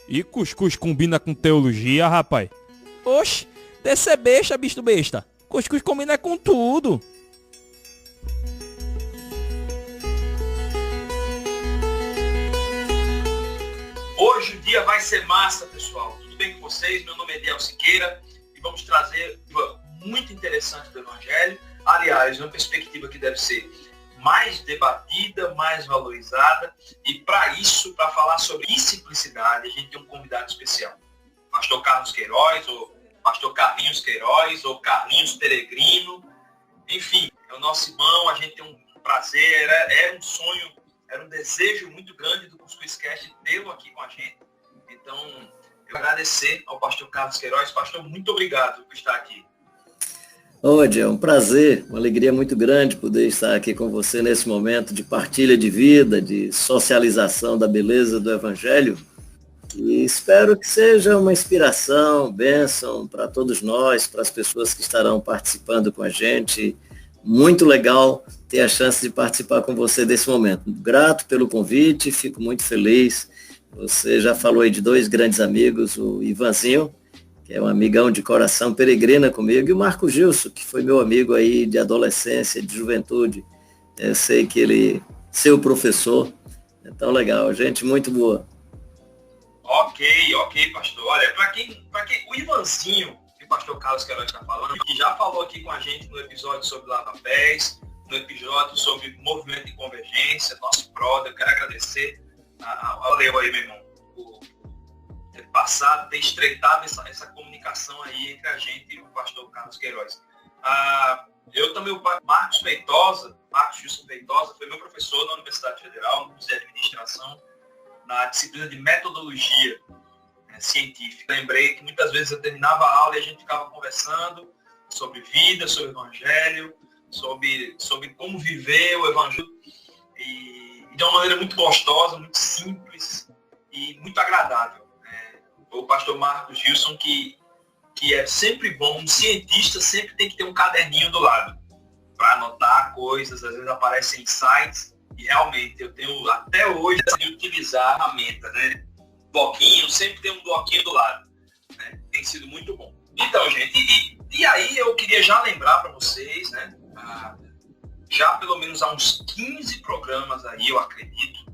E cuscuz combina com teologia, rapaz? Oxe, desse é besta, bicho besta. Cuscuz combina com tudo. Hoje o dia vai ser massa, pessoal. Tudo bem com vocês? Meu nome é Ediel Siqueira e vamos trazer muito interessante do Evangelho. Aliás, uma perspectiva que deve ser mais debatida, mais valorizada. E para isso, para falar sobre simplicidade, a gente tem um convidado especial. Pastor Carlos Queiroz, ou Pastor Carlinhos Queiroz, ou Carlinhos Peregrino. Enfim, é o nosso irmão, a gente tem um prazer, era um sonho, era um desejo muito grande do Cuscuzcast tê-lo aqui com a gente. Então, eu agradecer ao pastor Carlos Queiroz. Pastor, muito obrigado por estar aqui. Ode, é um prazer, uma alegria muito grande poder estar aqui com você nesse momento de partilha de vida, de socialização da beleza do Evangelho. E espero que seja uma inspiração, bênção para todos nós, para as pessoas que estarão participando com a gente. Muito legal ter a chance de participar com você desse momento. Grato pelo convite, fico muito feliz. Você já falou aí de dois grandes amigos, o Ivanzinho, que é um amigão de coração, peregrina comigo, e o Marco Gilson, que foi meu amigo aí de adolescência, de juventude. Eu sei que ele, seu professor, é tão legal, gente muito boa. Ok, pastor. Olha, para quem, o Ivanzinho, que o pastor Carlos Queiroz está falando, que já falou aqui com a gente no episódio sobre lava-pés, no episódio sobre movimento de convergência, nosso brother, eu quero agradecer ao Leo aí, meu irmão, por ter passado, ter estreitado essa comunicação aí entre a gente e o pastor Carlos Queiroz. Eu também, o Marcos Gilson Feitosa, foi meu professor na Universidade Federal, no curso de administração, na disciplina de metodologia científica. Lembrei que muitas vezes eu terminava a aula e a gente ficava conversando sobre vida, sobre o Evangelho, sobre como viver o Evangelho, e de uma maneira muito gostosa, muito simples e muito agradável. O pastor Marcos Gilson, que é sempre bom, um cientista sempre tem que ter um caderninho do lado para anotar coisas, às vezes aparecem insights, e realmente eu tenho até hoje de utilizar a ferramenta, né? Bloquinho, sempre tem um bloquinho do lado, né? Tem sido muito bom. Então, gente, e aí eu queria já lembrar para vocês, né? Já pelo menos há uns 15 programas aí, eu acredito,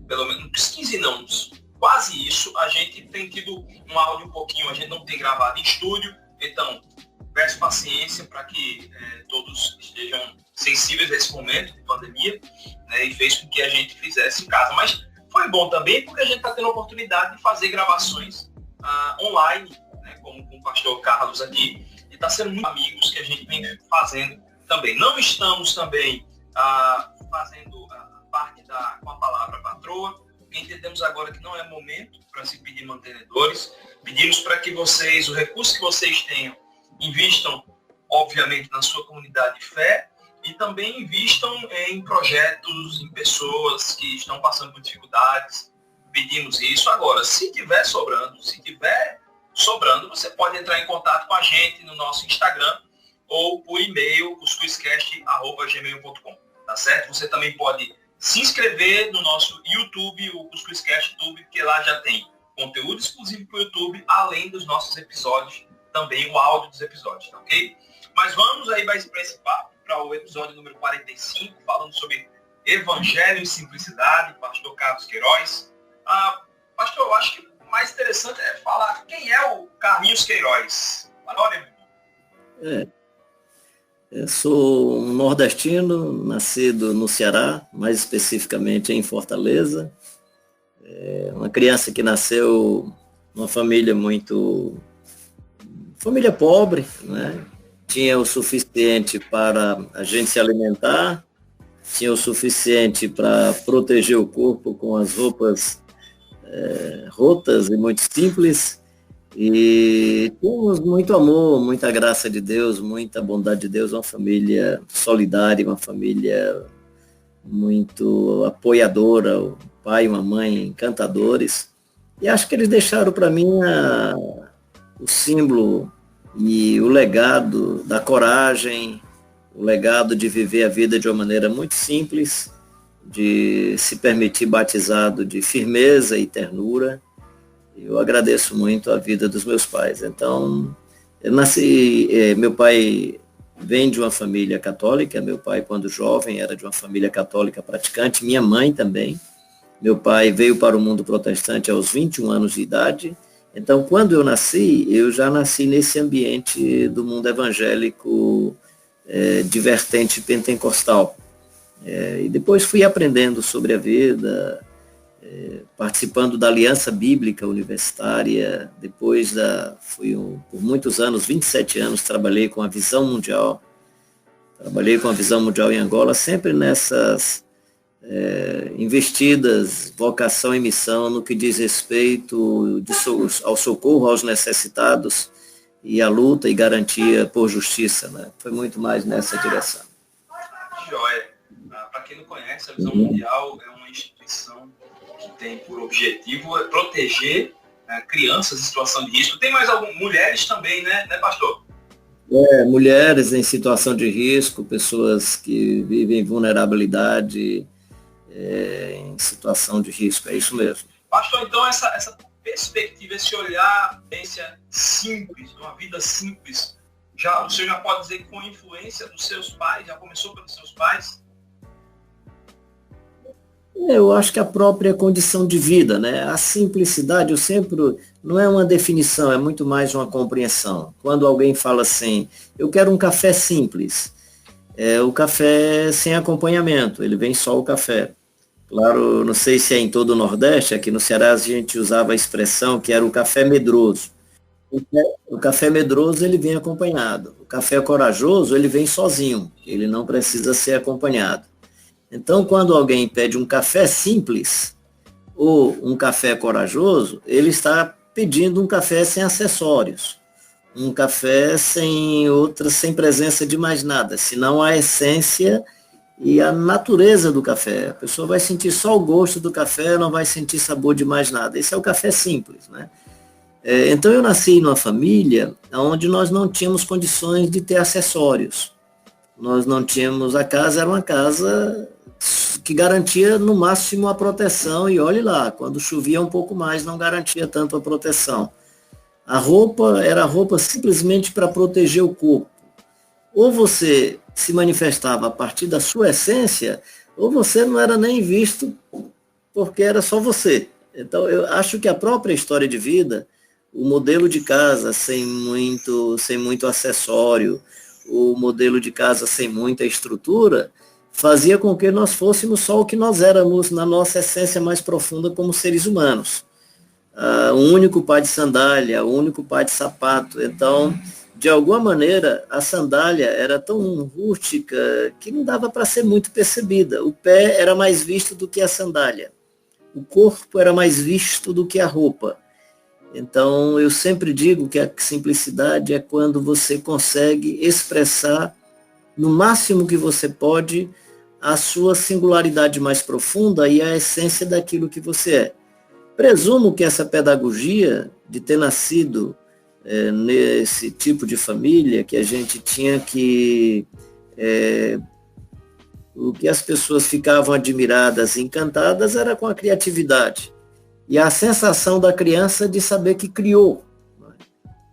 pelo menos uns 15 não, quase isso, a gente tem tido um áudio um pouquinho, a gente não tem gravado em estúdio, então peço paciência para que todos estejam sensíveis a esse momento de pandemia, né, e fez com que a gente fizesse em casa. Mas foi bom também porque a gente está tendo a oportunidade de fazer gravações online, né, como com o pastor Carlos aqui, e está sendo muito amigos que a gente vem fazendo também. Não estamos também fazendo parte com a palavra patroa, porque entendemos agora que não é momento para se pedir mantenedores. Pedimos para que vocês, o recurso que vocês tenham, invistam, obviamente, na sua comunidade de fé e também invistam em projetos, em pessoas que estão passando por dificuldades. Pedimos isso. Agora, se tiver sobrando, você pode entrar em contato com a gente no nosso Instagram ou por e-mail, cuscuzcast@gmail.com, tá certo? Você também pode se inscrever no nosso YouTube, o Cuscuzcast YouTube, porque lá já tem conteúdo exclusivo para o YouTube, além dos nossos episódios, também o áudio dos episódios, tá ok? Mas vamos aí para esse papo, para o episódio número 45, falando sobre Evangelho e Simplicidade, pastor Carlos Queiroz. Pastor, eu acho que o mais interessante é falar quem é o Carlinhos Queiroz. Olha, eu sou um nordestino, nascido no Ceará, mais especificamente em Fortaleza. Uma criança que nasceu numa família família pobre, né? Tinha o suficiente para a gente se alimentar, tinha o suficiente para proteger o corpo com as roupas rotas e muito simples, e tínhamos muito amor, muita graça de Deus, muita bondade de Deus, uma família solidária, uma família muito apoiadora, um pai e uma mãe encantadores, e acho que eles deixaram para mim o símbolo e o legado da coragem, o legado de viver a vida de uma maneira muito simples de se permitir batizado de firmeza e ternura. Eu agradeço muito a vida dos meus pais. Então, eu nasci, meu pai vem de uma família católica, meu pai, quando jovem, era de uma família católica praticante, minha mãe também. Meu pai veio para o mundo protestante aos 21 anos de idade. Então, quando eu nasci, eu já nasci nesse ambiente do mundo evangélico de vertente pentecostal. E depois fui aprendendo sobre a vida, participando da Aliança Bíblica Universitária. Depois por muitos anos, 27 anos, trabalhei com a Visão Mundial. Trabalhei com a Visão Mundial em Angola, sempre nessas investidas, vocação e missão no que diz respeito ao socorro aos necessitados e à luta e garantia por justiça, né? Foi muito mais nessa direção. Joia. Para quem não conhece, a Visão Mundial é uma instituição que tem por objetivo proteger crianças em situação de risco. Tem mais algumas mulheres também, né, pastor? Mulheres em situação de risco, pessoas que vivem em vulnerabilidade, em situação de risco, é isso mesmo. Pastor, então essa perspectiva, esse olhar, pensa simples, de uma vida simples, o senhor já pode dizer que com a influência dos seus pais, já começou pelos seus pais? Eu acho que a própria condição de vida, né? A simplicidade, não é uma definição, é muito mais uma compreensão. Quando alguém fala assim, eu quero um café simples, o café sem acompanhamento, ele vem só o café. Claro, não sei se é em todo o Nordeste, aqui no Ceará a gente usava a expressão que era o café medroso. O café medroso, ele vem acompanhado. O café corajoso, ele vem sozinho, ele não precisa ser acompanhado. Então, quando alguém pede um café simples ou um café corajoso, ele está pedindo um café sem acessórios, um café sem presença de mais nada, senão a essência e a natureza do café. A pessoa vai sentir só o gosto do café, não vai sentir sabor de mais nada. Esse é o café simples, né? Então eu nasci numa família onde nós não tínhamos condições de ter acessórios. Nós não tínhamos, a casa era uma casa que garantia no máximo a proteção, e olhe lá, quando chovia um pouco mais, não garantia tanto a proteção. A roupa era roupa simplesmente para proteger o corpo. Ou você se manifestava a partir da sua essência, ou você não era nem visto porque era só você. Então eu acho que a própria história de vida, o modelo de casa sem muito acessório, o modelo de casa sem muita estrutura, fazia com que nós fôssemos só o que nós éramos na nossa essência mais profunda como seres humanos. O único par de sandália, o único par de sapato. Então, de alguma maneira, a sandália era tão rústica que não dava para ser muito percebida. O pé era mais visto do que a sandália. O corpo era mais visto do que a roupa. Então, eu sempre digo que a simplicidade é quando você consegue expressar, no máximo que você pode, a sua singularidade mais profunda e a essência daquilo que você é. Presumo que essa pedagogia de ter nascido nesse tipo de família, que a gente tinha que... o que as pessoas ficavam admiradas e encantadas era com a criatividade. E a sensação da criança de saber que criou.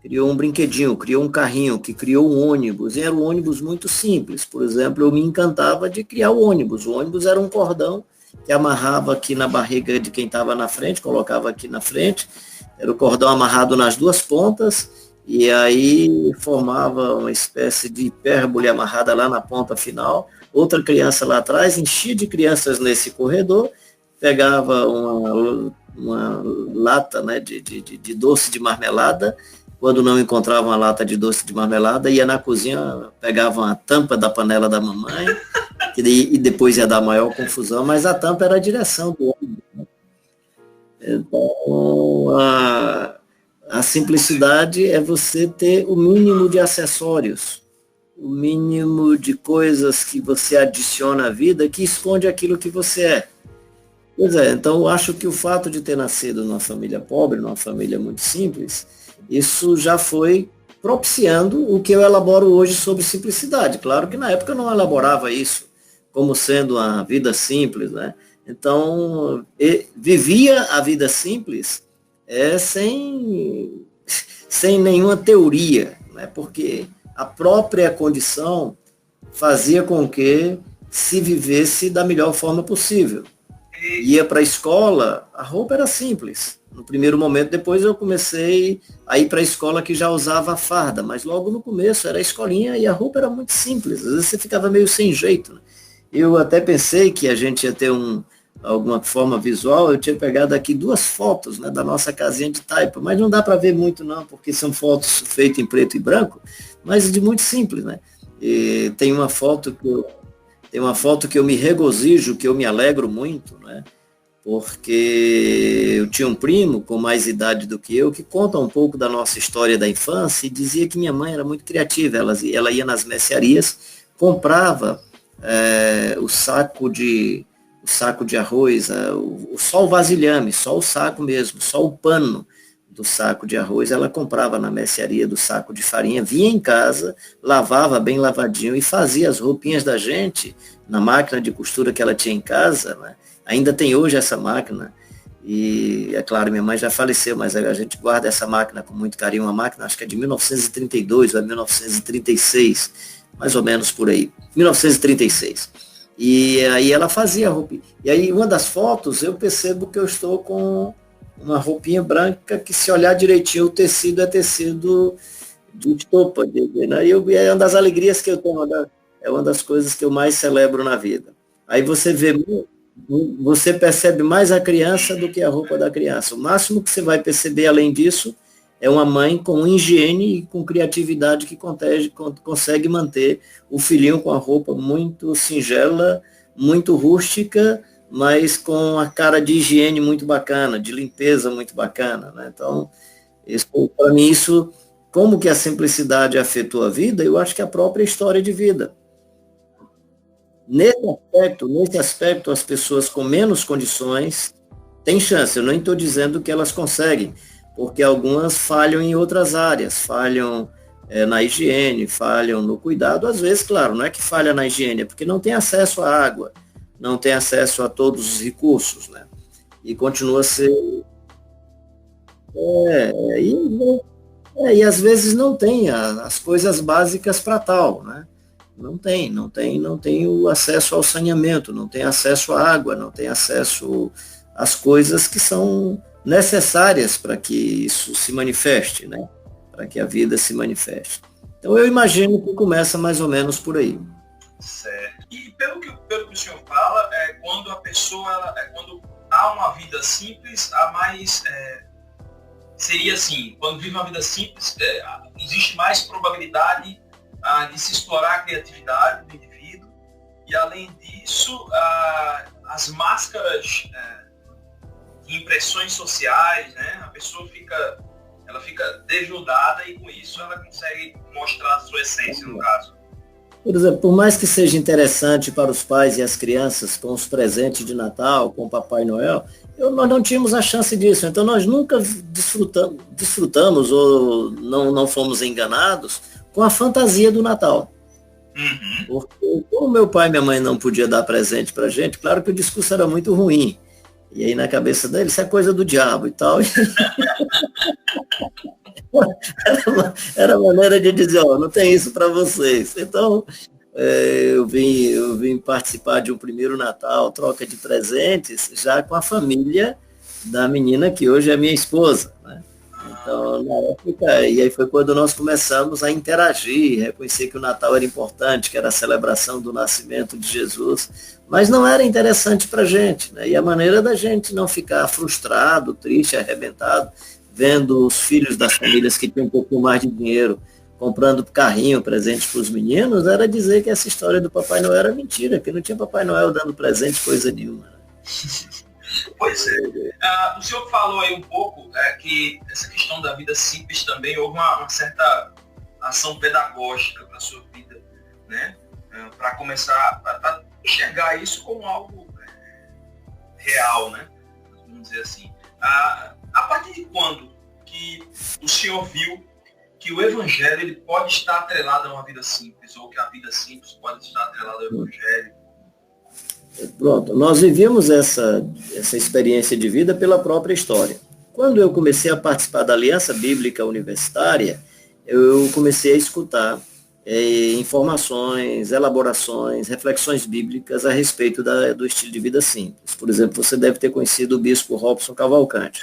Criou um brinquedinho, criou um carrinho, que criou um ônibus. E era um ônibus muito simples. Por exemplo, eu me encantava de criar o ônibus. O ônibus era um cordão que amarrava aqui na barriga de quem estava na frente, colocava aqui na frente. Era o cordão amarrado nas duas pontas, e aí formava uma espécie de hipérbole amarrada lá na ponta final. Outra criança lá atrás, enchia de crianças nesse corredor, pegava uma lata, né, de doce de marmelada. Quando não encontrava uma lata de doce de marmelada, ia na cozinha, pegava a tampa da panela da mamãe, e depois ia dar maior confusão, mas a tampa era a direção do ônibus. Então, a simplicidade é você ter o mínimo de acessórios, o mínimo de coisas que você adiciona à vida que esconde aquilo que você é. Pois é, então eu acho que o fato de ter nascido numa família pobre, numa família muito simples, isso já foi propiciando o que eu elaboro hoje sobre simplicidade. Claro que na época eu não elaborava isso, como sendo uma vida simples, né? Então, vivia a vida simples sem nenhuma teoria, né? Porque a própria condição fazia com que se vivesse da melhor forma possível. Ia para a escola, a roupa era simples. No primeiro momento, depois eu comecei a ir para a escola que já usava a farda, mas logo no começo era a escolinha e a roupa era muito simples. Às vezes você ficava meio sem jeito, né? Eu até pensei que a gente ia ter alguma forma visual, eu tinha pegado aqui 2 fotos, né, da nossa casinha de taipa, mas não dá para ver muito não, porque são fotos feitas em preto e branco, mas de muito simples, né? E tem uma foto que eu me regozijo, que eu me alegro muito, né? Porque eu tinha um primo com mais idade do que eu, que conta um pouco da nossa história da infância e dizia que minha mãe era muito criativa. Ela ia nas mercearias, comprava o saco de arroz, só o vasilhame, só o saco mesmo, só o pano do saco de arroz, ela comprava na mercearia do saco de farinha, vinha em casa, lavava bem lavadinho e fazia as roupinhas da gente na máquina de costura que ela tinha em casa, né? Ainda tem hoje essa máquina, e é claro, minha mãe já faleceu, mas a gente guarda essa máquina com muito carinho, uma máquina, acho que é de 1932 ou 1936, mais ou menos por aí, 1936. E aí ela fazia a roupinha. E aí, uma das fotos, eu percebo que eu estou com uma roupinha branca, que se olhar direitinho, o tecido é tecido de estopa. Né? E é uma das alegrias que eu tenho, é uma das coisas que eu mais celebro na vida. Aí você percebe mais a criança do que a roupa da criança. O máximo que você vai perceber, além disso, é uma mãe com higiene e com criatividade que consegue manter o filhinho com a roupa muito singela, muito rústica, mas com a cara de higiene muito bacana, de limpeza muito bacana, né? Então, para mim, isso, como que a simplicidade afetou a vida, eu acho que a própria história de vida. Nesse aspecto, as pessoas com menos condições têm chance. Eu nem estou dizendo que elas conseguem, porque algumas falham em outras áreas, falham na higiene, falham no cuidado. Às vezes, claro, não é que falha na higiene, é porque não tem acesso à água, não tem acesso a todos os recursos, né? E continua a ser... e às vezes não tem as coisas básicas para tal, né? Não tem o acesso ao saneamento, não tem acesso à água, não tem acesso às coisas que são necessárias para que isso se manifeste, né? Para que a vida se manifeste. Então eu imagino que começa mais ou menos por aí. Certo. E pelo que o senhor fala, quando a pessoa, quando há uma vida simples, há mais... seria assim, quando vive uma vida simples, existe mais probabilidade de se explorar a criatividade do indivíduo, e além disso, as máscaras de impressões sociais, né? A pessoa fica desnudada e com isso ela consegue mostrar a sua essência, no caso. Por exemplo, por mais que seja interessante para os pais e as crianças com os presentes de Natal, com o Papai Noel, nós não tínhamos a chance disso. Então nós nunca desfrutamos ou não fomos enganados com a fantasia do Natal. Uhum. Porque como meu pai e minha mãe não podiam dar presente pra gente, claro que o discurso era muito ruim. E aí na cabeça dele, isso é coisa do diabo e tal. Era maneira de dizer, não tem isso para vocês. Então, eu vim participar de um primeiro Natal, troca de presentes, já com a família da menina que hoje é minha esposa, né? Então, na época, e aí foi quando nós começamos a interagir, reconhecer que o Natal era importante, que era a celebração do nascimento de Jesus, mas não era interessante para a gente, né? E a maneira da gente não ficar frustrado, triste, arrebentado, vendo os filhos das famílias que tinham um pouco mais de dinheiro comprando carrinho, presente para os meninos, era dizer que essa história do Papai Noel era mentira, que não tinha Papai Noel dando presente, coisa nenhuma. Né? Pois é. O senhor falou aí um pouco que essa questão da vida simples também houve uma certa ação pedagógica para a sua vida, né? Para começar a enxergar isso como algo real, né? Vamos dizer assim. A partir de quando que o senhor viu que o evangelho ele pode estar atrelado a uma vida simples, ou que a vida simples pode estar atrelada ao evangelho? Pronto, nós vivíamos essa experiência de vida pela própria história. Quando eu comecei a participar da Aliança Bíblica Universitária, eu comecei a escutar informações, elaborações, reflexões bíblicas a respeito do estilo de vida simples. Por exemplo, você deve ter conhecido o bispo Robson Cavalcante.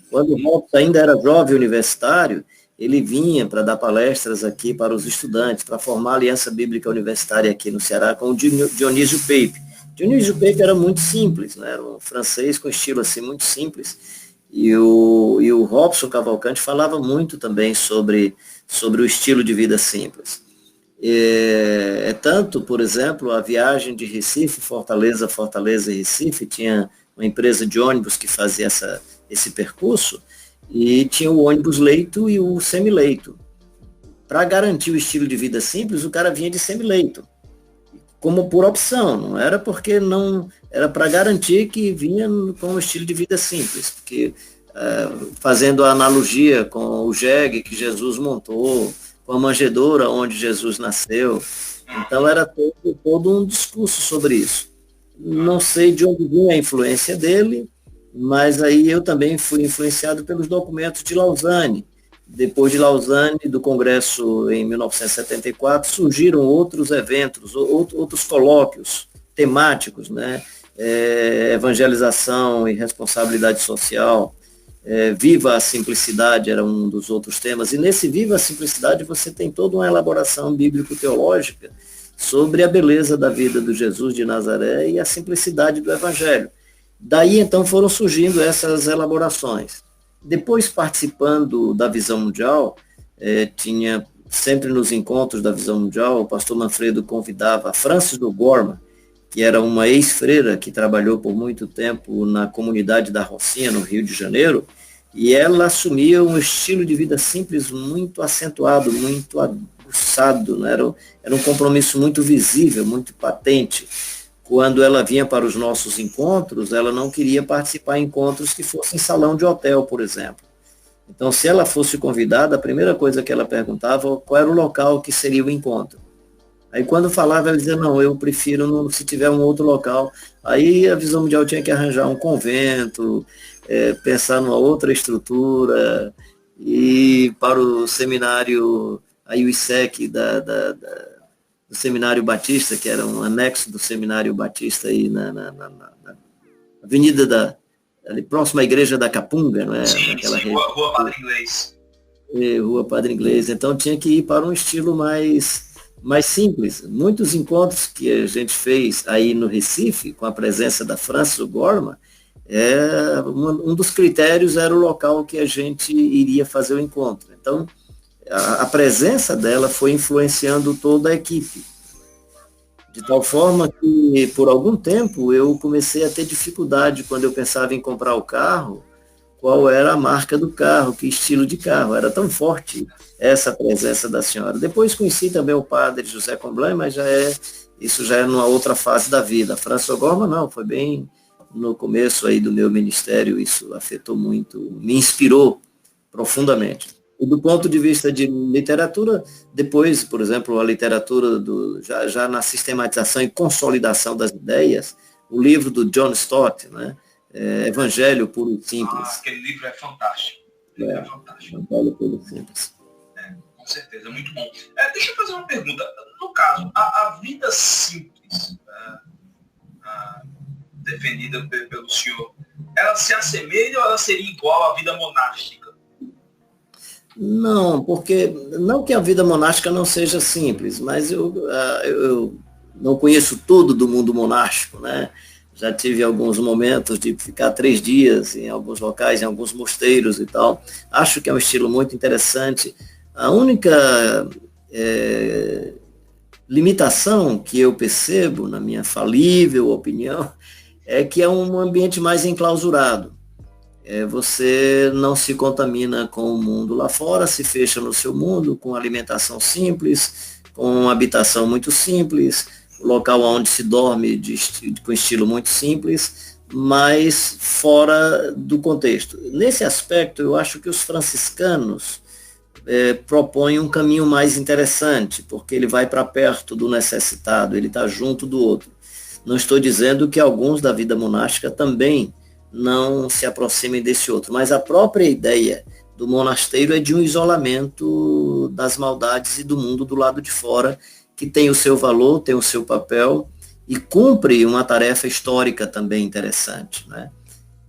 Quando o Robson ainda era jovem universitário, ele vinha para dar palestras aqui para os estudantes, para formar a Aliança Bíblica Universitária aqui no Ceará com o Dionísio Pape. Dionísio Pape era muito simples, né? Era um francês com estilo assim muito simples. E o Robson Cavalcante falava muito também sobre o estilo de vida simples. Tanto, por exemplo, a viagem de Recife, Fortaleza e Recife, tinha uma empresa de ônibus que fazia esse percurso, e tinha o ônibus leito e o semileito. Para garantir o estilo de vida simples, o cara vinha de semileito, como por opção, não era porque não, era para garantir que vinha com o estilo de vida simples, porque fazendo a analogia com o jegue que Jesus montou, com a manjedoura onde Jesus nasceu, então era todo um discurso sobre isso. Não sei de onde vinha a influência dele, mas aí eu também fui influenciado pelos documentos de Lausanne. Depois de Lausanne, do Congresso em 1974, surgiram outros eventos, outros colóquios temáticos, né? Evangelização e responsabilidade social, Viva a Simplicidade era um dos outros temas, e nesse Viva a Simplicidade você tem toda uma elaboração bíblico-teológica sobre a beleza da vida do Jesus de Nazaré e a simplicidade do Evangelho. Daí, então, foram surgindo essas elaborações. Depois, participando da Visão Mundial, tinha sempre nos encontros da Visão Mundial, o pastor Manfredo convidava a Francis O'Gorman, que era uma ex-freira que trabalhou por muito tempo na comunidade da Rocinha, no Rio de Janeiro, e ela assumia um estilo de vida simples muito acentuado, muito aguçado, né? Era um compromisso muito visível, muito patente. Quando ela vinha para os nossos encontros, ela não queria participar em encontros que fossem em salão de hotel, por exemplo. Então, se ela fosse convidada, a primeira coisa que ela perguntava qual era o local que seria o encontro. Aí, quando falava, ela dizia, não, eu prefiro se tiver um outro local. Aí, a Visão Mundial tinha que arranjar um convento, pensar numa outra estrutura, e para o seminário, aí o ISEC do Seminário Batista, que era um anexo do Seminário Batista aí na avenida ali próxima à Igreja da Capunga, né? Sim, Rua Padre Inglês. Rua Padre Inglês. Então tinha que ir para um estilo mais simples. Muitos encontros que a gente fez aí no Recife, com a presença da Francis O'Gorman, um dos critérios era o local que a gente iria fazer o encontro. Então, a presença dela foi influenciando toda a equipe. De tal forma que, por algum tempo, eu comecei a ter dificuldade quando eu pensava em comprar o carro, qual era a marca do carro, que estilo de carro. Era tão forte essa presença da senhora. Depois conheci também o padre José Comblan, mas isso já é numa outra fase da vida. A Francis O'Gorman, não, foi bem no começo aí do meu ministério, isso afetou muito, me inspirou profundamente. E do ponto de vista de literatura, depois, por exemplo, a literatura já na sistematização e consolidação das ideias, o livro do John Stott, né? Evangelho Puro e Simples. Aquele livro é fantástico. Evangelho Puro e Simples. Com certeza, muito bom. Deixa eu fazer uma pergunta. No caso, a vida simples, defendida pelo senhor, ela se assemelha ou ela seria igual à vida monástica? Não, porque não que a vida monástica não seja simples, mas eu não conheço tudo do mundo monástico, né? Já tive alguns momentos de ficar 3 dias em alguns locais, em alguns mosteiros e tal. Acho que é um estilo muito interessante. A única limitação que eu percebo, na minha falível opinião, é que é um ambiente mais enclausurado. Você não se contamina com o mundo lá fora, se fecha no seu mundo, com alimentação simples, com habitação muito simples, local onde se dorme com estilo muito simples, mas fora do contexto. Nesse aspecto, eu acho que os franciscanos propõem um caminho mais interessante, porque ele vai para perto do necessitado, ele está junto do outro. Não estou dizendo que alguns da vida monástica também não se aproximem desse outro, mas a própria ideia do monasteiro é de um isolamento das maldades e do mundo do lado de fora, que tem o seu valor, tem o seu papel e cumpre uma tarefa histórica também interessante, né?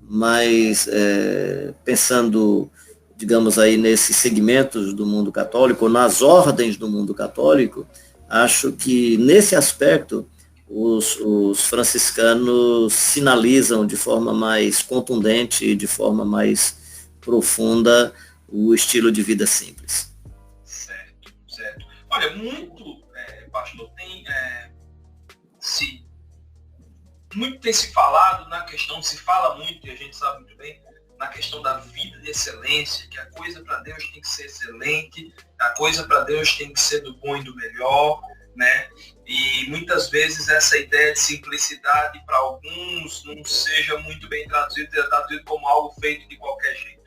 Mas pensando, digamos aí, nesses segmentos do mundo católico, nas ordens do mundo católico, acho que nesse aspecto os franciscanos sinalizam de forma mais contundente e de forma mais profunda o estilo de vida simples. Certo, certo. Olha, pastor, muito tem se falado na questão, se fala muito, e a gente sabe muito bem, na questão da vida de excelência, que a coisa para Deus tem que ser excelente, a coisa para Deus tem que ser do bom e do melhor, né? E muitas vezes essa ideia de simplicidade para alguns não seja muito bem traduzido, é traduzido como algo feito de qualquer jeito.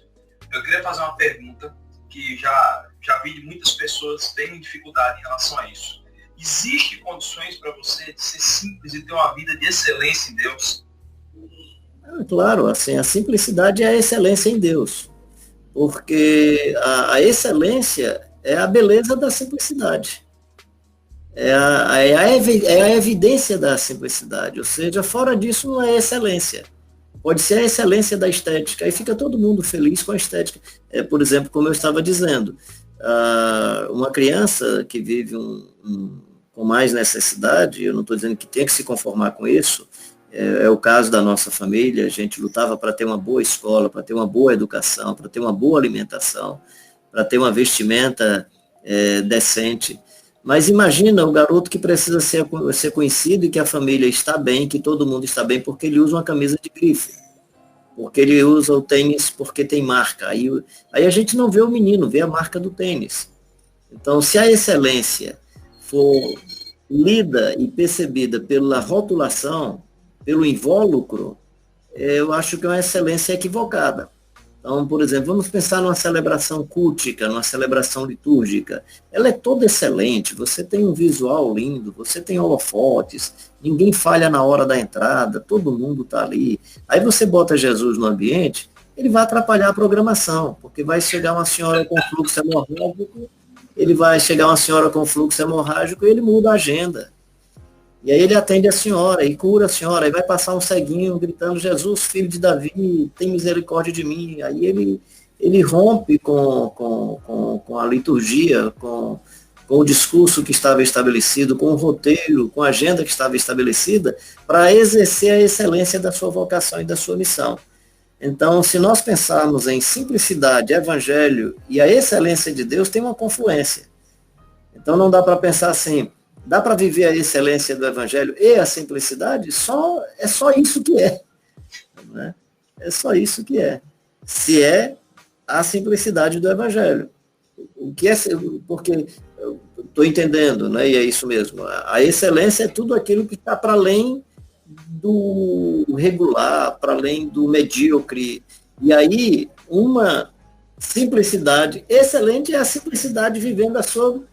Eu queria fazer uma pergunta que já vi de muitas pessoas terem dificuldade em relação a isso. Existem condições para você de ser simples e ter uma vida de excelência em Deus? Claro, assim, a simplicidade é a excelência em Deus, porque a excelência é a beleza da simplicidade, é a evidência da simplicidade, ou seja, fora disso não é excelência. Pode ser a excelência da estética, aí fica todo mundo feliz com a estética. Por exemplo, como eu estava dizendo, uma criança que vive com mais necessidade, eu não estou dizendo que tem que se conformar com isso, é o caso da nossa família, a gente lutava para ter uma boa escola, para ter uma boa educação, para ter uma boa alimentação, para ter uma vestimenta decente. Mas imagina o garoto que precisa ser conhecido e que a família está bem, que todo mundo está bem, porque ele usa uma camisa de grife, porque ele usa o tênis porque tem marca. Aí a gente não vê o menino, vê a marca do tênis. Então, se a excelência for lida e percebida pela rotulação, pelo invólucro, eu acho que é uma excelência equivocada. Então, por exemplo, vamos pensar numa celebração cultica, numa celebração litúrgica. Ela é toda excelente, você tem um visual lindo, você tem holofotes, ninguém falha na hora da entrada, todo mundo está ali. Aí você bota Jesus no ambiente, ele vai atrapalhar a programação, porque vai chegar uma senhora com fluxo hemorrágico, e ele muda a agenda. E aí ele atende a senhora e cura a senhora, aí vai passar um ceguinho gritando, Jesus, filho de Davi, tem misericórdia de mim. Aí ele rompe com a liturgia, com o discurso que estava estabelecido, com o roteiro, com a agenda que estava estabelecida, para exercer a excelência da sua vocação e da sua missão. Então, se nós pensarmos em simplicidade, evangelho e a excelência de Deus, tem uma confluência. Então não dá para pensar assim, dá para viver a excelência do Evangelho e a simplicidade? É só isso que é. Né? É só isso que é. Se é a simplicidade do Evangelho. O que é, porque eu estou entendendo, né? E é isso mesmo. A excelência é tudo aquilo que está para além do regular, para além do medíocre. E aí, uma simplicidade excelente é a simplicidade vivendo a sua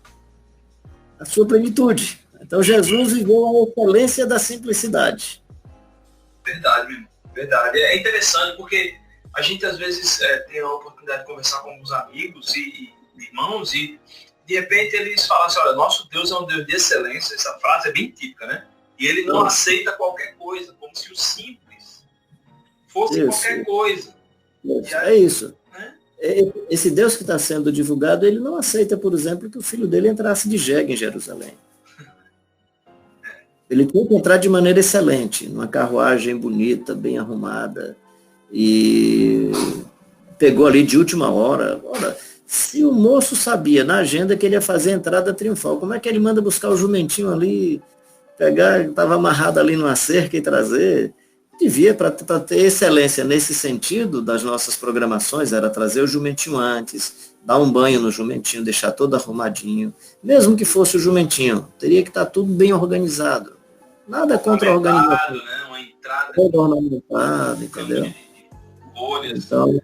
plenitude. Então Jesus viveu a excelência da simplicidade. Verdade, meu irmão. Verdade. É interessante porque a gente às vezes tem a oportunidade de conversar com alguns amigos e irmãos e de repente eles falam assim, olha, nosso Deus é um Deus de excelência, essa frase é bem típica, né? E ele não aceita qualquer coisa, como se o simples fosse isso. Qualquer coisa. Isso. Aí, é isso. Esse Deus que está sendo divulgado, ele não aceita, por exemplo, que o filho dele entrasse de jegue em Jerusalém. Ele tem que entrar de maneira excelente, numa carruagem bonita, bem arrumada, e pegou ali de última hora. Ora, se o moço sabia na agenda que ele ia fazer a entrada triunfal, como é que ele manda buscar o jumentinho ali, pegar, estava amarrado ali numa cerca e trazer? Devia, para ter excelência nesse sentido das nossas programações, era trazer o jumentinho antes, dar um banho no jumentinho, deixar todo arrumadinho. Mesmo que fosse o jumentinho, teria que estar tudo bem organizado. Nada contra a organização. Né? Uma entrada toda ornamentada, entendeu? Então,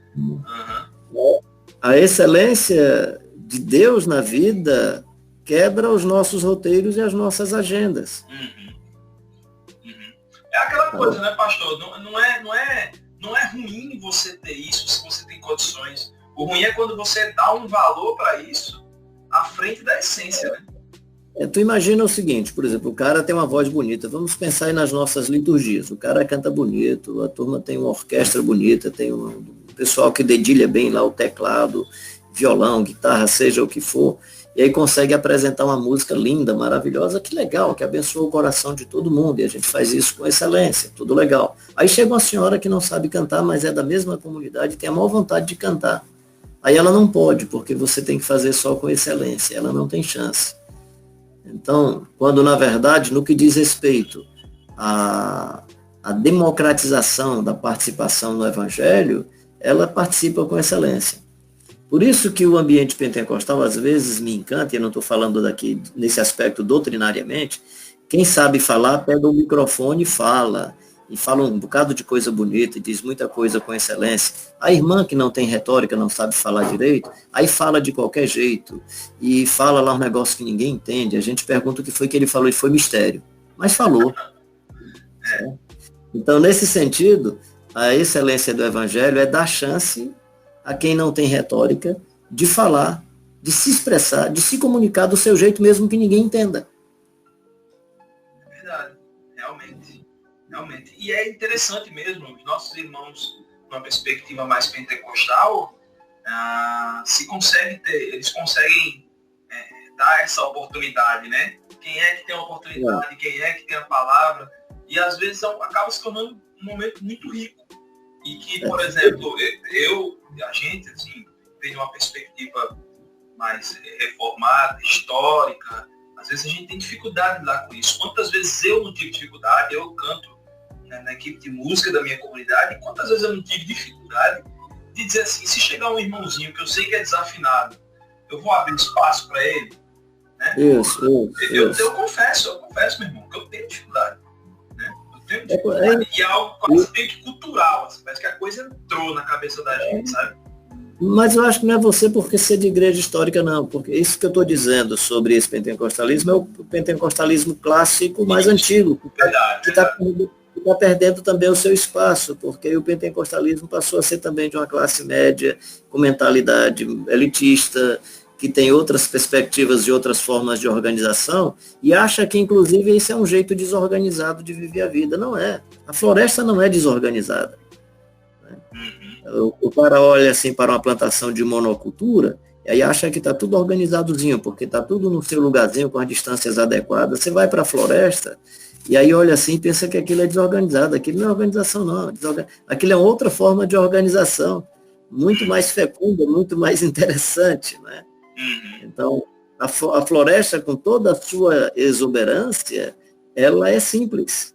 a excelência de Deus na vida quebra os nossos roteiros e as nossas agendas. É aquela coisa, né, pastor? Não é ruim você ter isso se você tem condições. O ruim é quando você dá um valor para isso à frente da essência, né? Tu imagina o seguinte, por exemplo, o cara tem uma voz bonita, vamos pensar aí nas nossas liturgias, o cara canta bonito, a turma tem uma orquestra bonita, tem um pessoal que dedilha bem lá o teclado, violão, guitarra, seja o que for, e aí consegue apresentar uma música linda, maravilhosa, que legal, que abençoa o coração de todo mundo, e a gente faz isso com excelência, tudo legal. Aí chega uma senhora que não sabe cantar, mas é da mesma comunidade, tem a maior vontade de cantar. Aí ela não pode, porque você tem que fazer só com excelência, ela não tem chance. Então, quando na verdade, no que diz respeito à democratização da participação no Evangelho, ela participa com excelência. Por isso que o ambiente pentecostal às vezes me encanta, e eu não estou falando daqui nesse aspecto doutrinariamente, quem sabe falar, pega o microfone e fala um bocado de coisa bonita, e diz muita coisa com excelência. A irmã que não tem retórica, não sabe falar direito, aí fala de qualquer jeito, e fala lá um negócio que ninguém entende, a gente pergunta o que foi que ele falou, e foi mistério, mas falou. Então, nesse sentido, a excelência do Evangelho é dar chance a quem não tem retórica de falar, de se expressar, de se comunicar do seu jeito mesmo que ninguém entenda. É verdade, realmente. E é interessante mesmo, os nossos irmãos, numa perspectiva mais pentecostal, eles conseguem dar essa oportunidade, né? Quem é que tem a oportunidade, quem é que tem a palavra, e às vezes acaba se tornando um momento muito rico. E que, por exemplo, a gente, assim, tem uma perspectiva mais reformada, histórica, às vezes a gente tem dificuldade de lidar com isso. Quantas vezes eu não tive dificuldade, eu canto, né, na equipe de música da minha comunidade, e quantas vezes eu não tive dificuldade de dizer assim, se chegar um irmãozinho que eu sei que é desafinado, eu vou abrir espaço para ele, né? Eu confesso, meu irmão, que eu tenho dificuldade. E é algo quase meio que cultural, assim, parece que a coisa entrou na cabeça da gente, sabe? Mas eu acho que não é você porque ser de igreja histórica, não, porque isso que eu estou dizendo sobre esse pentecostalismo é o pentecostalismo clássico mais antigo, que está perdendo também o seu espaço, porque o pentecostalismo passou a ser também de uma classe média, com mentalidade elitista, que tem outras perspectivas e outras formas de organização, e acha que, inclusive, isso é um jeito desorganizado de viver a vida. Não é. A floresta não é desorganizada. O cara olha assim para uma plantação de monocultura, e aí acha que está tudo organizadozinho, porque está tudo no seu lugarzinho, com as distâncias adequadas. Você vai para a floresta, e aí olha assim e pensa que aquilo é desorganizado. Aquilo não é organização, não. Aquilo é outra forma de organização, muito mais fecunda, muito mais interessante, né? Então, a floresta, com toda a sua exuberância, ela é simples.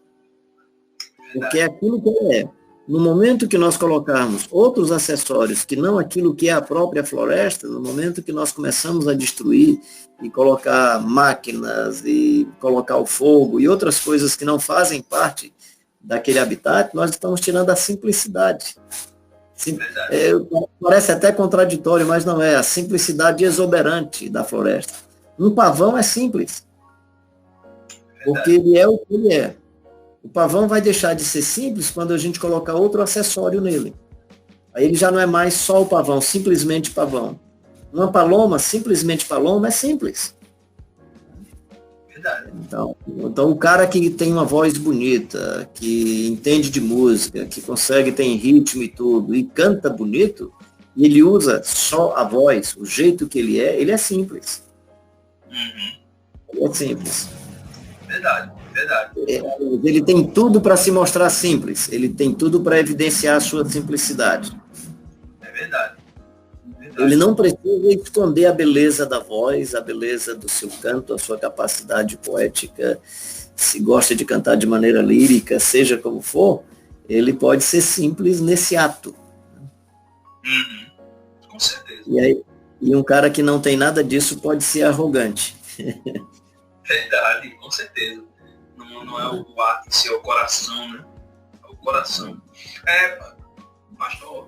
Porque é aquilo que ela é. No momento que nós colocarmos outros acessórios, que não aquilo que é a própria floresta, no momento que nós começamos a destruir e colocar máquinas e colocar o fogo e outras coisas que não fazem parte daquele habitat, nós estamos tirando a simplicidade. Parece até contraditório, mas não é. A simplicidade exuberante da floresta. Um pavão é simples, porque ele é o que ele é. O pavão vai deixar de ser simples quando a gente colocar outro acessório nele. Aí ele já não é mais só o pavão, simplesmente pavão. Uma paloma, simplesmente paloma, é simples. Então, o cara que tem uma voz bonita, que entende de música, que consegue ter ritmo e tudo, e canta bonito, e ele usa só a voz, o jeito que ele é simples. Ele é simples. Verdade. Ele tem tudo para se mostrar simples, ele tem tudo para evidenciar a sua simplicidade. É verdade. Ele não precisa esconder a beleza da voz, a beleza do seu canto, a sua capacidade poética. Se gosta de cantar de maneira lírica, seja como for, ele pode ser simples nesse ato. Com certeza. E um cara que não tem nada disso pode ser arrogante. Verdade, com certeza. Não é o ato em si, é o coração, né? É o coração. Pastor,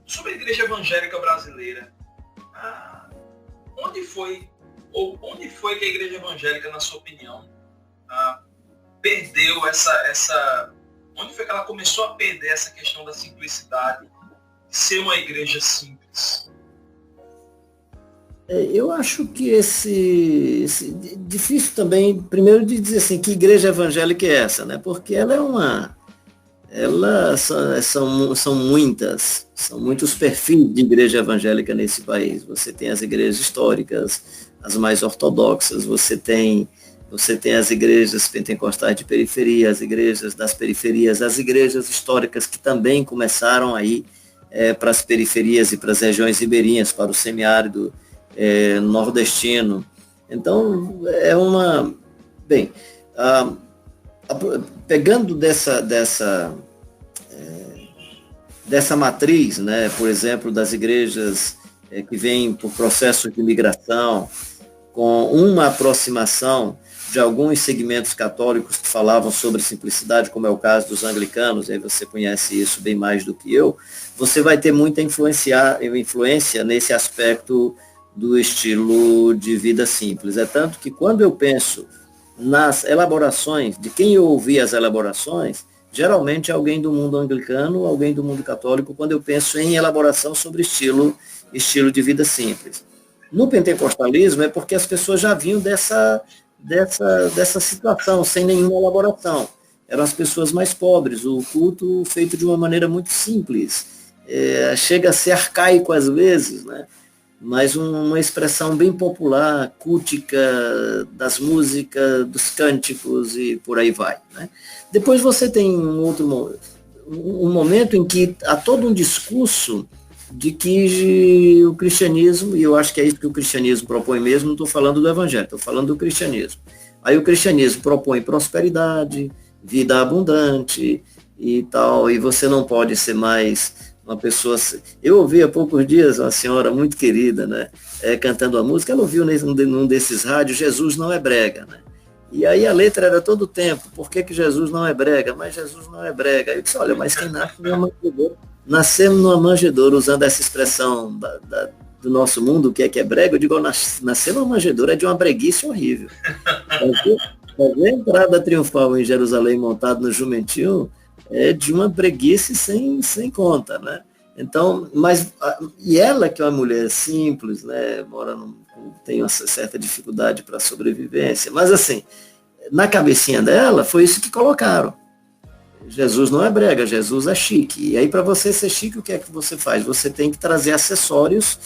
sobre a igreja evangélica brasileira, onde foi que a igreja evangélica, na sua opinião, perdeu onde foi que ela começou a perder essa questão da simplicidade, de ser uma igreja simples? Eu acho que difícil também, primeiro, de dizer assim, que igreja evangélica é essa, né? Porque ela são muitos perfis de igreja evangélica nesse país. Você tem as igrejas históricas, as mais ortodoxas, você tem as igrejas pentecostais de periferia, as igrejas das periferias, as igrejas históricas que também começaram aí para as periferias e para as regiões ribeirinhas, para o semiárido nordestino. Então, pegando dessa matriz, né, por exemplo, das igrejas que vêm por processos de migração, com uma aproximação de alguns segmentos católicos que falavam sobre simplicidade, como é o caso dos anglicanos, aí você conhece isso bem mais do que eu, você vai ter muita influência nesse aspecto do estilo de vida simples. É tanto que quando eu penso nas elaborações, de quem eu ouvi as elaborações, geralmente é alguém do mundo anglicano, alguém do mundo católico, quando eu penso em elaboração sobre estilo de vida simples. No pentecostalismo é porque as pessoas já vinham dessa situação, sem nenhuma elaboração. Eram as pessoas mais pobres, o culto feito de uma maneira muito simples. Chega a ser arcaico às vezes, né? Mas uma expressão bem popular, cultica, das músicas, dos cânticos e por aí vai, né? Depois você tem um momento em que há todo um discurso de que o cristianismo, e eu acho que é isso que o cristianismo propõe mesmo, não estou falando do evangelho, estou falando do cristianismo. Aí o cristianismo propõe prosperidade, vida abundante e tal, e você não pode ser mais uma pessoa... Eu ouvi há poucos dias uma senhora muito querida, né, cantando a música, ela ouviu num desses rádios, Jesus não é brega, né? E aí a letra era todo o tempo, por que Jesus não é brega? Mas Jesus não é brega. Aí eu disse, olha, mas quem nasce numa manjedoura, nascemos numa manjedoura, usando essa expressão do nosso mundo, o que é brega, eu digo, nascer numa manjedoura é de uma breguice horrível. Fazer a entrada triunfal em Jerusalém montado no jumentinho é de uma breguice sem conta, né? Então, e ela que é uma mulher simples, né, tem uma certa dificuldade para sobrevivência, mas assim, na cabecinha dela foi isso que colocaram. Jesus não é brega, Jesus é chique. E aí, para você ser chique, o que é que você faz? Você tem que trazer acessórios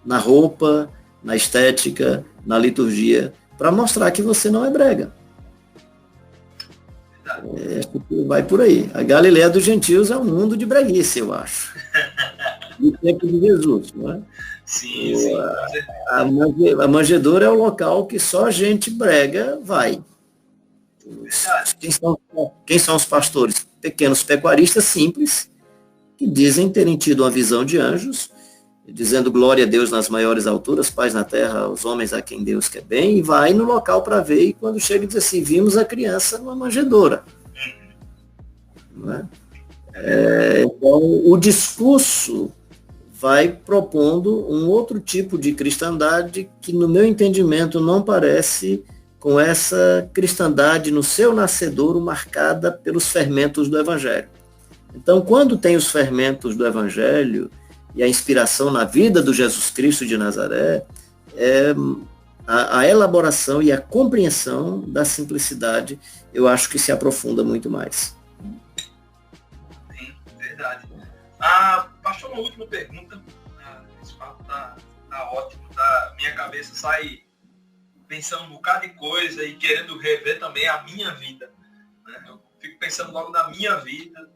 na roupa, na estética, na liturgia, para mostrar que você não é brega. Vai por aí. A Galileia dos gentios é um mundo de breguice, eu acho. No tempo de Jesus, não é? Sim. A manjedoura é o local que só gente brega vai. Quem são os pastores? Pequenos pecuaristas simples, que dizem terem tido uma visão de anjos, dizendo glória a Deus nas maiores alturas, paz na terra aos homens a quem Deus quer bem, e vai no local para ver, e quando chega diz assim, vimos a criança numa manjedoura. Não é? Então, o discurso vai propondo um outro tipo de cristandade que, no meu entendimento, não parece com essa cristandade no seu nascedouro marcada pelos fermentos do Evangelho. Então, quando tem os fermentos do Evangelho e a inspiração na vida do Jesus Cristo de Nazaré, a elaboração e a compreensão da simplicidade, eu acho que se aprofunda muito mais. Sim, verdade. Pastor, uma última pergunta. Esse papo tá ótimo, tá? Minha cabeça sai pensando um bocado de coisa e querendo rever também a minha vida, né? Eu fico pensando logo na minha vida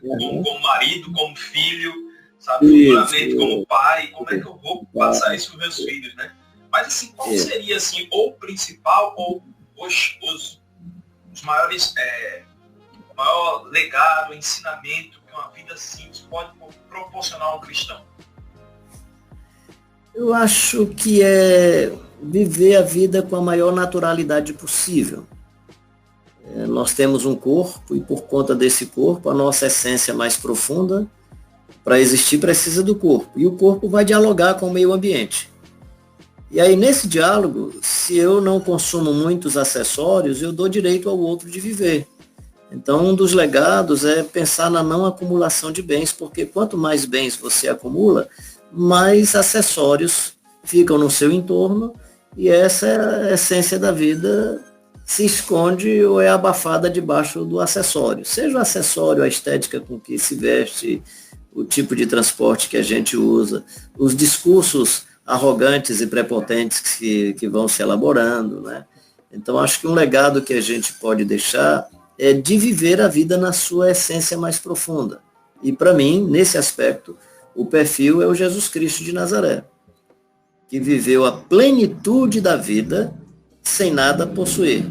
como marido, como filho, sabe, futuramente como pai, como é que eu vou passar isso para os meus filhos, né? Mas assim, qual seria assim, ou o principal, ou os maiores, o maior legado, ensinamento que uma vida simples pode proporcionar ao cristão? Eu acho que é viver a vida com a maior naturalidade possível. Nós temos um corpo e por conta desse corpo, a nossa essência mais profunda, para existir, precisa do corpo. E o corpo vai dialogar com o meio ambiente. E aí, nesse diálogo, se eu não consumo muitos acessórios, eu dou direito ao outro de viver. Então, um dos legados é pensar na não acumulação de bens, porque quanto mais bens você acumula, mais acessórios ficam no seu entorno, e essa é a essência da vida, se esconde ou é abafada debaixo do acessório. Seja o acessório, a estética com que se veste, o tipo de transporte que a gente usa, os discursos arrogantes e prepotentes que vão se elaborando, né? Então, acho que um legado que a gente pode deixar é de viver a vida na sua essência mais profunda. E, para mim, nesse aspecto, o perfil é o Jesus Cristo de Nazaré, que viveu a plenitude da vida sem nada possuir.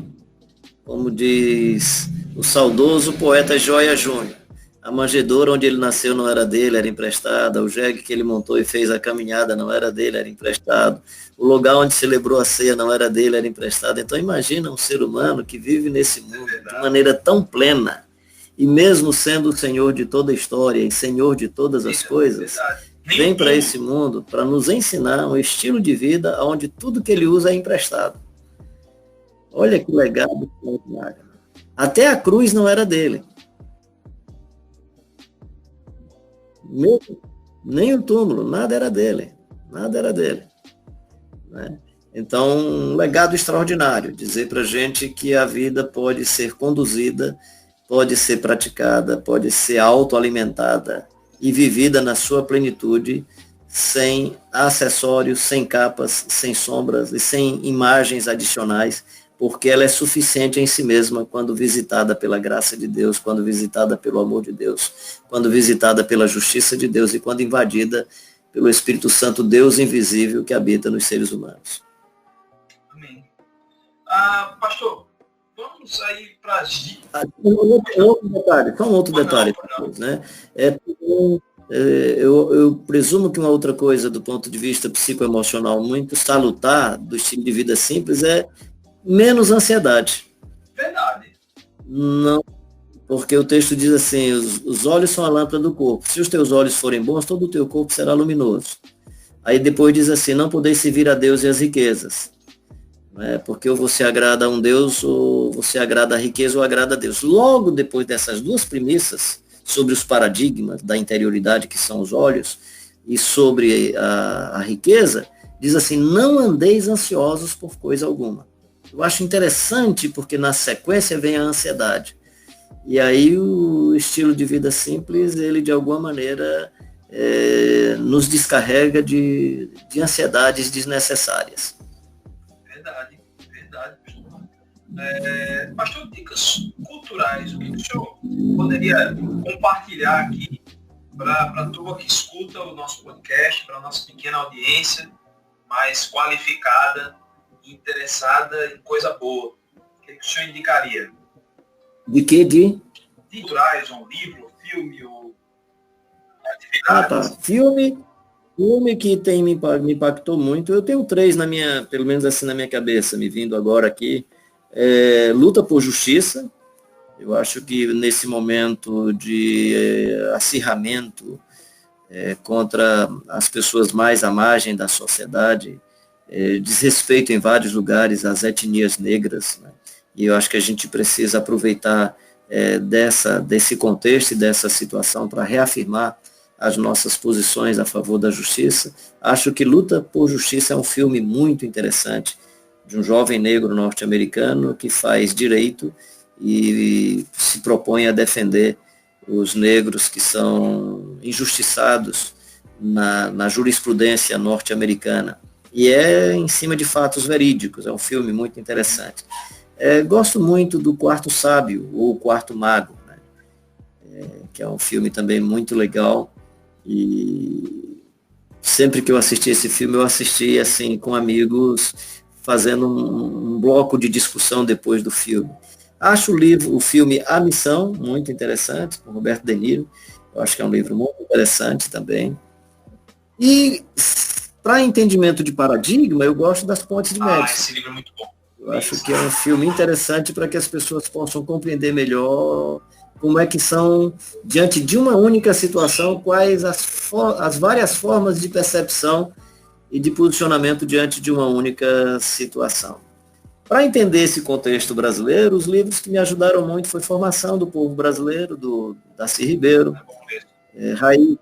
Como diz o saudoso poeta Joia Júnior, a manjedoura onde ele nasceu não era dele, era emprestada. O jegue que ele montou e fez a caminhada não era dele, era emprestado. O lugar onde celebrou a ceia não era dele, era emprestado. Então imagina um ser humano que vive nesse mundo de maneira tão plena, e mesmo sendo o Senhor de toda a história e Senhor de todas as coisas, vem para esse mundo para nos ensinar um estilo de vida onde tudo que ele usa é emprestado. Olha que legado. Até a cruz não era dele. Nem o túmulo, nada era dele. Nada era dele. Né? Então, um legado extraordinário. Dizer para a gente que a vida pode ser conduzida, pode ser praticada, pode ser autoalimentada e vivida na sua plenitude, sem acessórios, sem capas, sem sombras e sem imagens adicionais, porque ela é suficiente em si mesma quando visitada pela graça de Deus, quando visitada pelo amor de Deus, quando visitada pela justiça de Deus e quando invadida pelo Espírito Santo, Deus invisível que habita nos seres humanos. Amém. Pastor, vamos aí para as dicas. Só um outro detalhe. Né? Eu presumo que uma outra coisa do ponto de vista psicoemocional muito salutar do estilo de vida simples é menos ansiedade. Verdade. Não, porque o texto diz assim, os olhos são a lâmpada do corpo. Se os teus olhos forem bons, todo o teu corpo será luminoso. Aí depois diz assim, não podeis servir a Deus e as riquezas. Porque ou você agrada a um Deus, ou você agrada a riqueza, ou agrada a Deus. Logo depois dessas duas premissas, sobre os paradigmas da interioridade, que são os olhos, e sobre a riqueza, diz assim, não andeis ansiosos por coisa alguma. Eu acho interessante porque na sequência vem a ansiedade. E aí o estilo de vida simples, ele de alguma maneira nos descarrega de ansiedades desnecessárias. Verdade. Pastor, dicas culturais, o que o senhor poderia compartilhar aqui para a turma que escuta o nosso podcast, para a nossa pequena audiência mais qualificada, interessada em coisa boa? O que o senhor indicaria? De que? De culturais, um livro, filme, ou atividades? Tá. Filme que me impactou muito. Eu tenho 3 pelo menos assim na minha cabeça, me vindo agora aqui. Luta por Justiça. Eu acho que nesse momento de acirramento contra as pessoas mais à margem da sociedade, desrespeito em vários lugares às etnias negras, né? E eu acho que a gente precisa aproveitar desse contexto e dessa situação para reafirmar as nossas posições a favor da justiça. Acho que Luta por Justiça é um filme muito interessante, de um jovem negro norte-americano que faz direito e se propõe a defender os negros que são injustiçados na jurisprudência norte-americana. E é em cima de fatos verídicos, é um filme muito interessante. Gosto muito do Quarto Sábio, ou O Quarto Mago, né? Que é um filme também muito legal. E sempre que eu assisti esse filme, eu assisti assim, com amigos, fazendo um bloco de discussão depois do filme. Acho o filme A Missão muito interessante, com Roberto De Niro. Eu acho que é um livro muito interessante também. E para entendimento de paradigma, eu gosto das Pontes de Madison. Esse livro é muito bom. Eu acho que é um filme interessante para que as pessoas possam compreender melhor como é que são, diante de uma única situação, quais as várias formas de percepção e de posicionamento diante de uma única situação. Para entender esse contexto brasileiro, os livros que me ajudaram muito foi Formação do Povo Brasileiro, do Darcy Ribeiro, Raízes,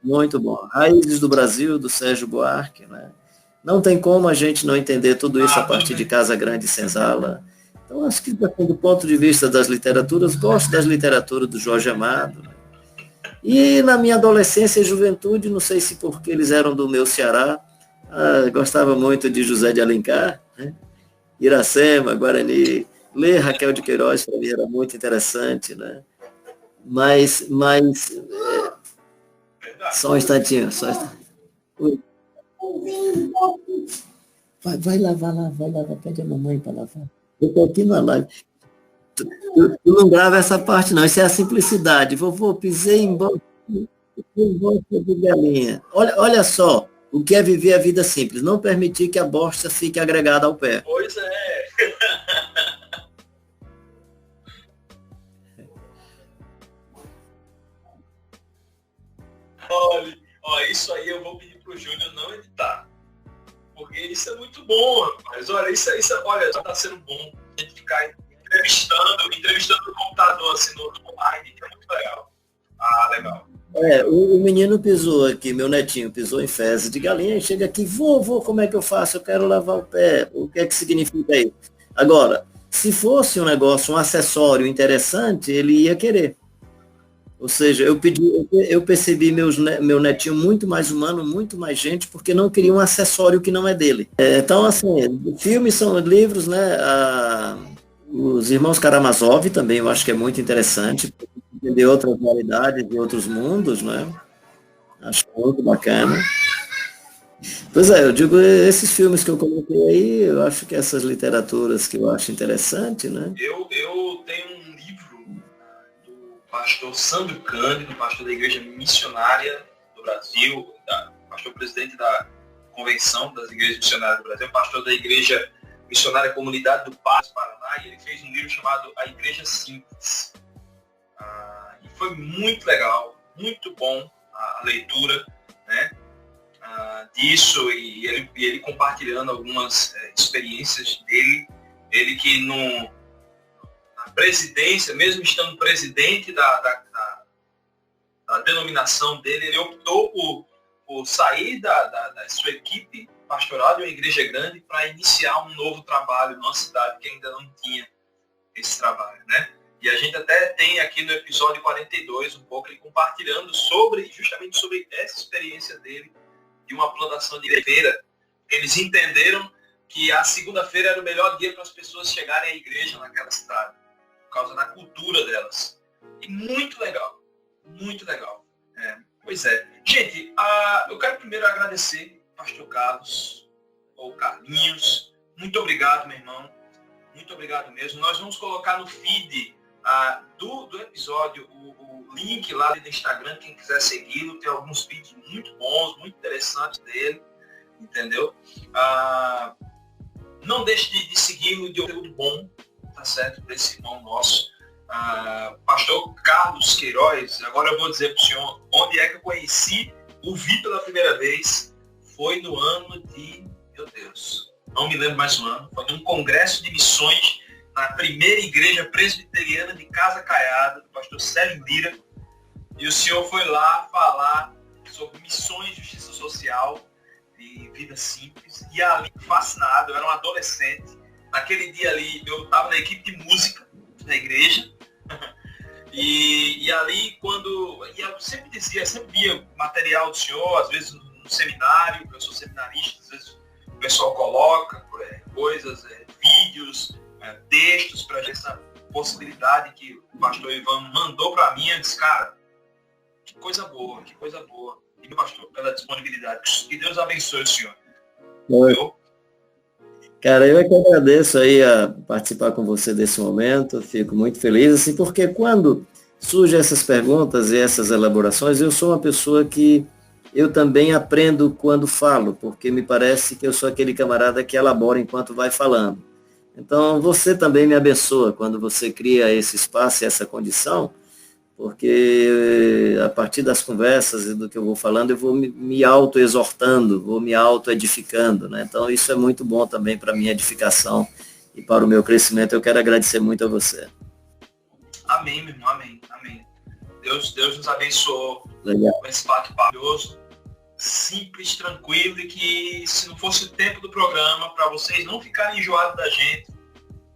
muito bom, Raízes do Brasil, do Sérgio Buarque, né? Não tem como a gente não entender tudo isso a partir de Casa Grande e Senzala. Então, acho que do ponto de vista das literaturas, gosto das literaturas do Jorge Amado, né? E na minha adolescência e juventude, não sei se porque eles eram do meu Ceará, gostava muito de José de Alencar, né? Iracema, Guarani, ler Raquel de Queiroz para mim era muito interessante, né? Mas só um instantinho, só um instantinho. Vai lavar, pede a mamãe para lavar. Eu estou aqui na live. Tu não grava essa parte, não. Isso é a simplicidade. Vovô, pisei em bosta de galinha. Olha só o que é viver a vida simples. Não permitir que a bosta fique agregada ao pé. Pois é. Olha, isso aí eu vou pedir pro Júnior não editar. Porque isso é muito bom, rapaz. Olha, isso olha, já tá sendo bom. A gente ficar entrevistando no computador, assim, no online, que é muito legal. Ah, legal. O menino pisou aqui, meu netinho pisou em fezes de galinha e chega aqui, vovô, como é que eu faço? Eu quero lavar o pé. O que é que significa isso? Agora, se fosse um negócio, um acessório interessante, ele ia querer. Ou seja, eu percebi meu netinho muito mais humano, muito mais gente, porque não queria um acessório que não é dele. Então, assim, filmes são livros, né? Os Irmãos Karamazov também eu acho que é muito interessante, entender outras realidades e outros mundos, né? Acho muito bacana. Pois é, eu digo, esses filmes que eu coloquei aí, eu acho que essas literaturas que eu acho interessante, né? Eu tenho um livro do pastor Sandro Cândido, pastor da Igreja Missionária do Brasil, pastor presidente da Convenção das Igrejas Missionárias do Brasil, pastor da Igreja Missionária Comunidade do Passo, Paraná, e ele fez um livro chamado A Igreja Simples. E foi muito legal, muito bom a leitura, né? Disso, e ele compartilhando algumas experiências dele, ele que na presidência, mesmo estando presidente da denominação dele, ele optou por sair da sua equipe pastoral de uma igreja grande para iniciar um novo trabalho numa cidade que ainda não tinha esse trabalho, né? E a gente até tem aqui no episódio 42 um pouco ele compartilhando justamente sobre essa experiência dele de uma plantação de feira. Eles entenderam que a segunda-feira era o melhor dia para as pessoas chegarem à igreja naquela cidade, por causa da cultura delas. E muito legal, muito legal. Pois é. Gente, eu quero primeiro agradecer pastor Carlos, ou Carlinhos. Muito obrigado, meu irmão. Muito obrigado mesmo. Nós vamos colocar no feed do episódio o link lá do Instagram, quem quiser segui-lo. Tem alguns vídeos muito bons, muito interessantes dele, entendeu? Não deixe de segui-lo, de conteúdo bom, tá certo? Para esse irmão nosso. Pastor Carlos Queiroz, agora eu vou dizer para o senhor onde é que eu o vi pela primeira vez. Foi no ano de, meu Deus, não me lembro mais o ano, foi num congresso de missões na primeira igreja presbiteriana de Casa Caiada, do pastor Sérgio Lira, e o senhor foi lá falar sobre missões, justiça social e vida simples, e ali, fascinado, eu era um adolescente, naquele dia ali eu estava na equipe de música da igreja, e ali e eu sempre via material do senhor, às vezes no seminário, eu sou seminarista, às vezes o pessoal coloca coisas, vídeos, textos para essa possibilidade que o pastor Ivan mandou para mim. Eu disse, cara, que coisa boa. E meu pastor, pela disponibilidade. Que Deus abençoe o senhor. Cara, eu é que agradeço aí a participar com você desse momento, fico muito feliz, assim, porque quando surgem essas perguntas e essas elaborações, eu sou uma pessoa que eu também aprendo quando falo, porque me parece que eu sou aquele camarada que elabora enquanto vai falando. Então, você também me abençoa quando você cria esse espaço e essa condição porque a partir das conversas e do que eu vou falando, eu vou me auto-exortando, vou me auto-edificando, né? Então isso é muito bom também para a minha edificação e para o meu crescimento. Eu quero agradecer muito a você. Amém, meu irmão, amém, amém. Deus nos abençoou. Legal. Com esse bate-papo maravilhoso, simples, tranquilo, e que se não fosse o tempo do programa, para vocês não ficarem enjoados da gente,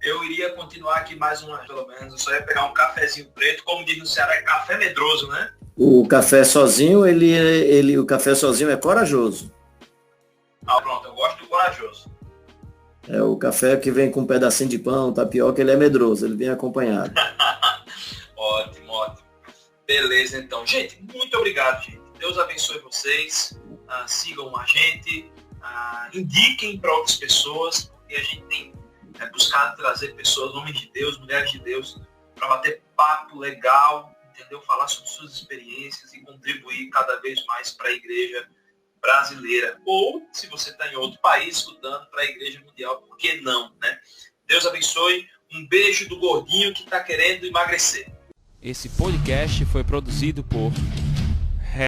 eu iria continuar aqui mais uma, pelo menos. Eu só ia pegar um cafezinho preto, como diz no Ceará, é café medroso, né? O café sozinho, o café sozinho é corajoso. Ah, pronto, eu gosto do corajoso. É o café que vem com um pedacinho de pão, tapioca, ele é medroso, ele vem acompanhado. Ótimo, ótimo. Beleza, então. Gente, muito obrigado, gente. Deus abençoe vocês. Sigam a gente. Indiquem para outras pessoas, porque a gente tem buscado trazer pessoas, homens de Deus, mulheres de Deus, para bater papo legal, entendeu? Falar sobre suas experiências e contribuir cada vez mais para a igreja brasileira. Ou, se você está em outro país, escutando para a igreja mundial, por que não, né? Deus abençoe. Um beijo do gordinho que está querendo emagrecer. Esse podcast foi produzido por